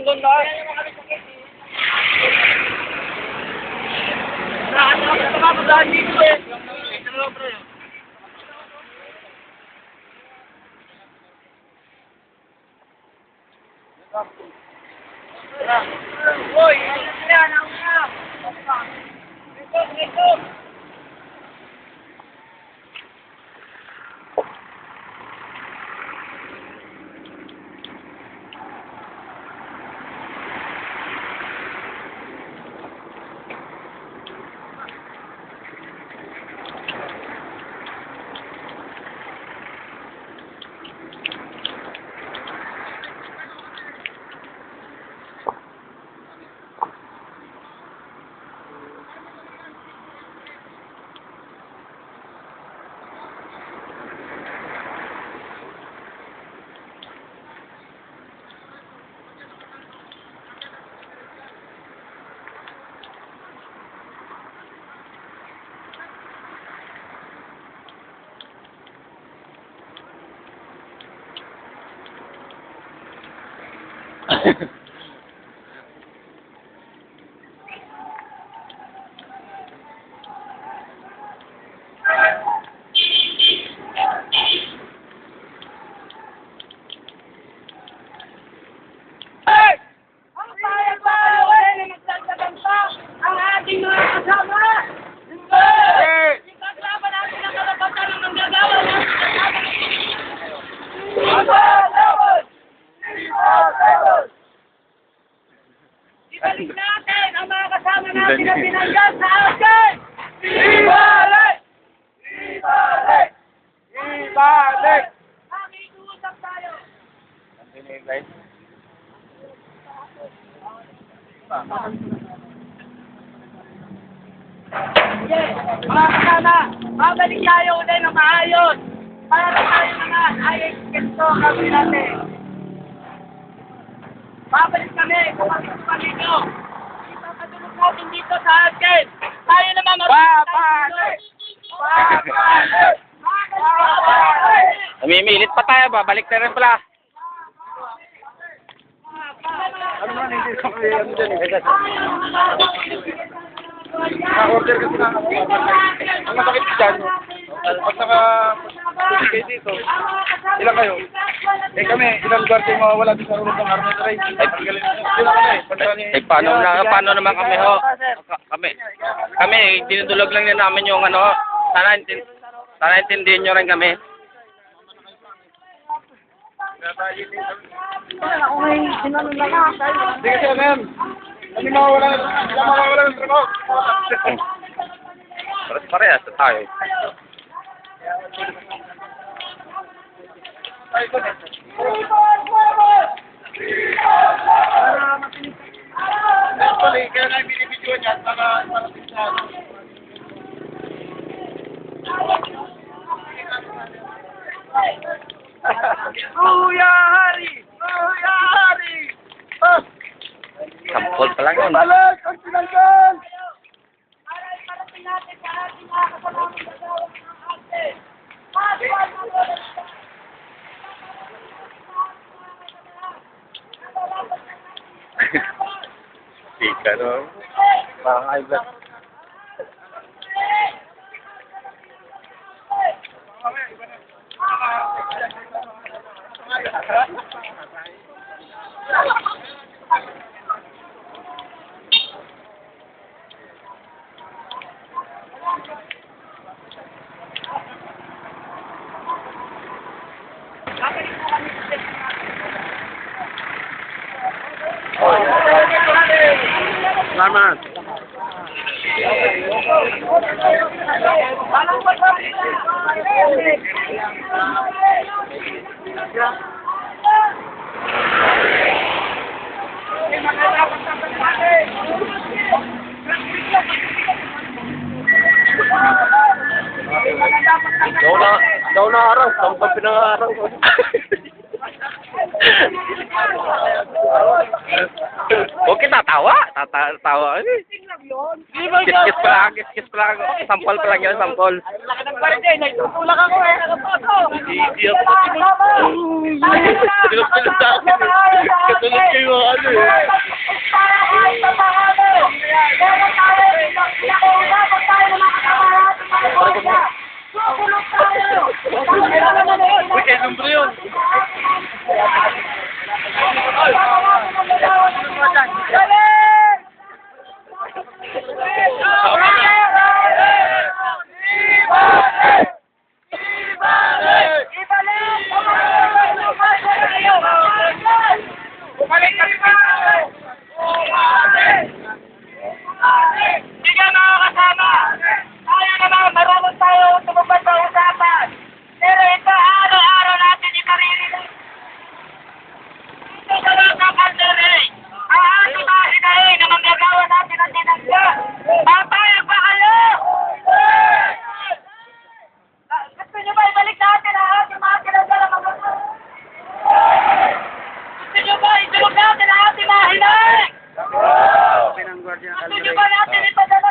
Doon lang. Hoy, yan ang ito. Ibalik natin ang mga kasama natin na binanggan sa atin! Ibalik! Ibalik! Ibalik! Makikiusap tayo! Yes, mga kasama, babalik tayo ulit ng maayos para tayo mga ayos ganito kami natin. Babalik kami, kumapit kami nyo. Ipapatulog natin dito sa atin. Tayo naman babalik! Babalik! Babalik! Namimilit pa tayo, babalik na rin pala. Ano naman, hindi ko kayo ano dyan eh. Na-order kasi na ang masakit dyan. Pag naka-pagkakay dito, ilan kayo? Eh kami, ilang lugar kayo mawawala din sa rulog ng Arnold Ray. Ilan kami? Paano naman kami ho? Kami, dinudulog lang din namin yung ano. Sana intindihin nyo rin kami. Hindi kasi ma'am. Kami mawawala ng trabaho. Parehas na tayo. Actually, kaya na yung binibidyo niya at marating sa Kuya Hari! Kuya Hari! Sampol pa lang yun. Balik! Ang pinanggan! Para iparating natin sa ating mga kasalanan sa gawin ng atin. Sika no? Parang high blood. Salamat. Daw na araw, ang pinang-araw ko. Huwag kita tawa. Tatawa. Kiss pa lang, kiss pa lang. Sampol pa lang yun, sampol. Laki ng barangay, nagtutulak ako eh. Hindi ako. Sinupilot sa akin eh. Katulad kayo ano eh. Para kahit sa pangano. Meron tayo, pinakuha tayo ng mga kasama. Sukulong tayo. Uy, kay Lumbro yun.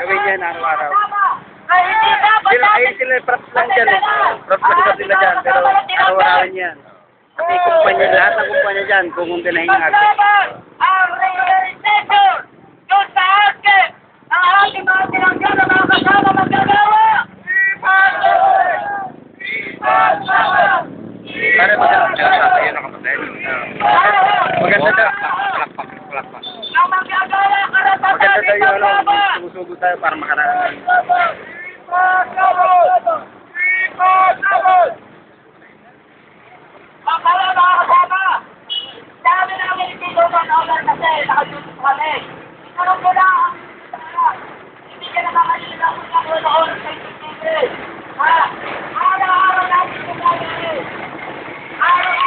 Gawin yan araw-araw. Ayun Sila props lang dyan eh. Props lang sila dyan. Pero araw-arawin yan. Kasi kumpanya, lahat ng kumpanya dyan, kukumpanahin ng arte. ang regularization doon sa akin ang ating mga tinanggal na mga kasama magagawa. Pare, maganda sa iyo na kapatid. Maganda daw. Palakpak. Ang magagawa karapatan Maganda tayo, ano, ipaglaban. sumusugo tayo para makaraan. Makala mga kasama, dami namin itulungan order kasi nakajutot kami. Itanong ko lang ang hindi ka na makalila kung nakuloon sa isipin. Ha? Araw-araw natin gagawin. Araw-araw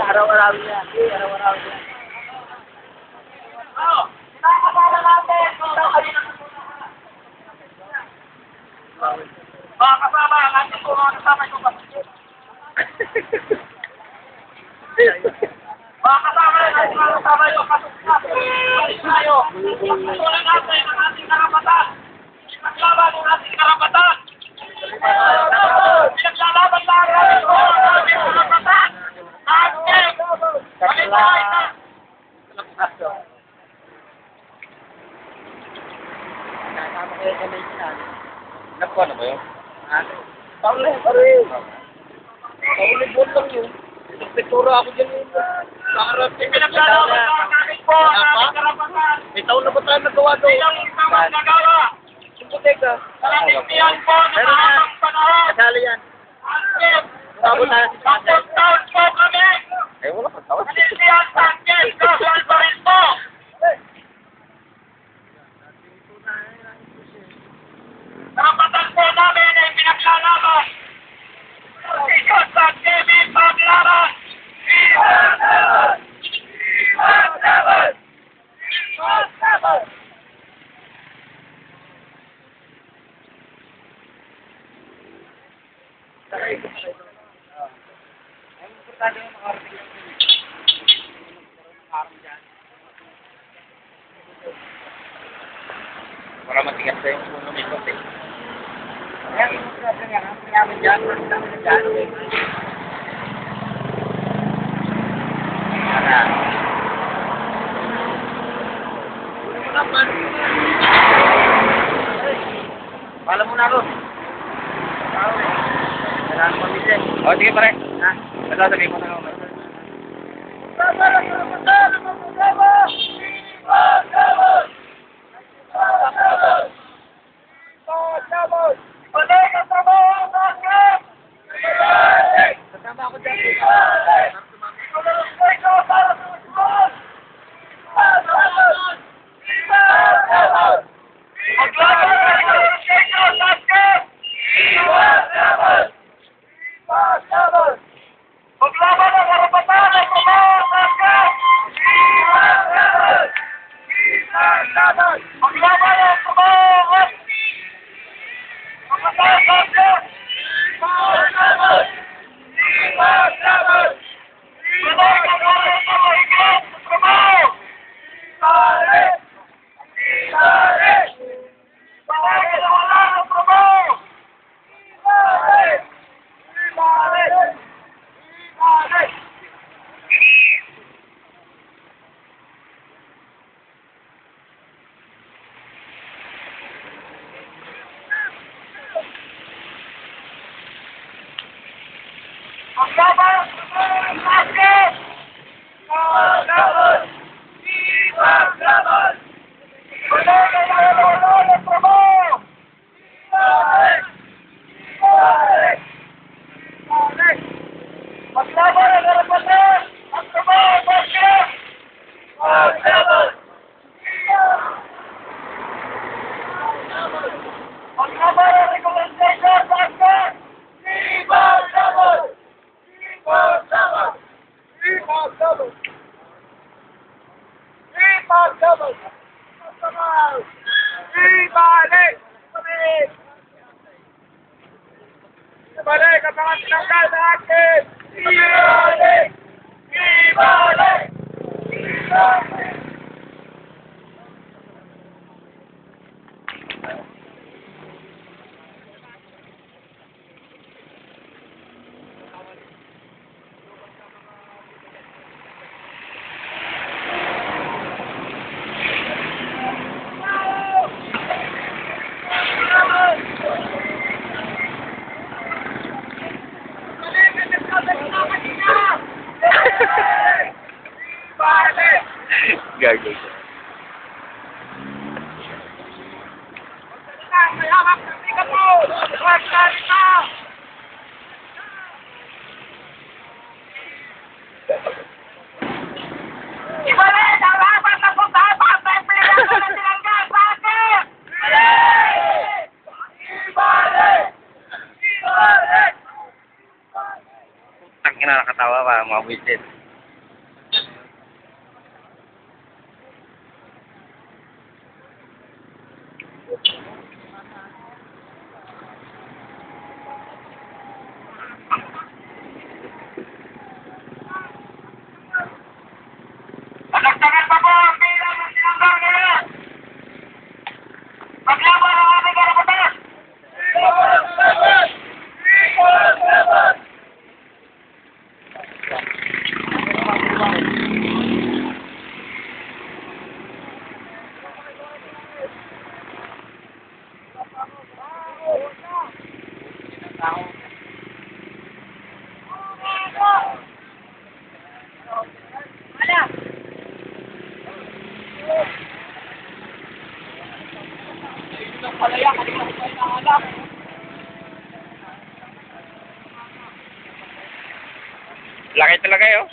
Araw-arawin yan. Araw-arawin yan. mga kasama, natin po mga kasama ito ba? Mga kasama, natin mga kasama ito pasok tayo. Patuloy natin ang ating karapatan. Ipaglaban ang ating karapatan. Pinaglalaban lang natin ang ating karapatan. Natin! Pagkakalaban! Kasama kayo sa may sinan. Nakuha na ba yun? Taon lang pare. Taon lang yun. Nagpektura ako dyan yun. Pinaglalaban lang natin po ang ating karapatan. May taon na ba tayo nagawa doon? Bilang tamang nagawa. Teka. Kalanitian po ng mahabang panahon. Kasali yan. Angkin! Sabot tayo si Pasay. Tatlong taon po kami! Eh, wala pa tawad. Kalanitian sa Angkin! Kasal pa rin po! Karapatan po namin ay pinaglalaban! Posisyon sa Angkin, ipaglaban! Ipaglaban! Ipaglaban! Ipaglaban! Para matigas na yung puno nito eh. Yan, ang namin dyan. Ang namin dyan. Pala mo na ron. Kailangan mo pamilya. O, sige pare. Ha? Ito, sabihin mo na ako. Kasama ako dyan. Laban! Basket! Laban! Laban! Wala ng trabaho! Maglaban ang karapatan! Ang trabaho! Basket! Maglaban! Maglaban ang recommendation! Basket! Maglaban! Maglaban! Maglaban! Maglaban! Ibalik! Ibalik! Ibalik ang mga tinanggal na akin! Ibalik! Ibalik! Ibalik! Gago. Ibalik! Ang laban na pagdapat! May pilihan na tinanggal! Bakit? Ibalik! Ibalik! Ibalik! Tangina nakatawa pa mga wisit. Magagtagal pa po ang bilang ng tinanggal ngayon! Maglaban ang aming karapatan! Laban! Laban! Laki talaga yun.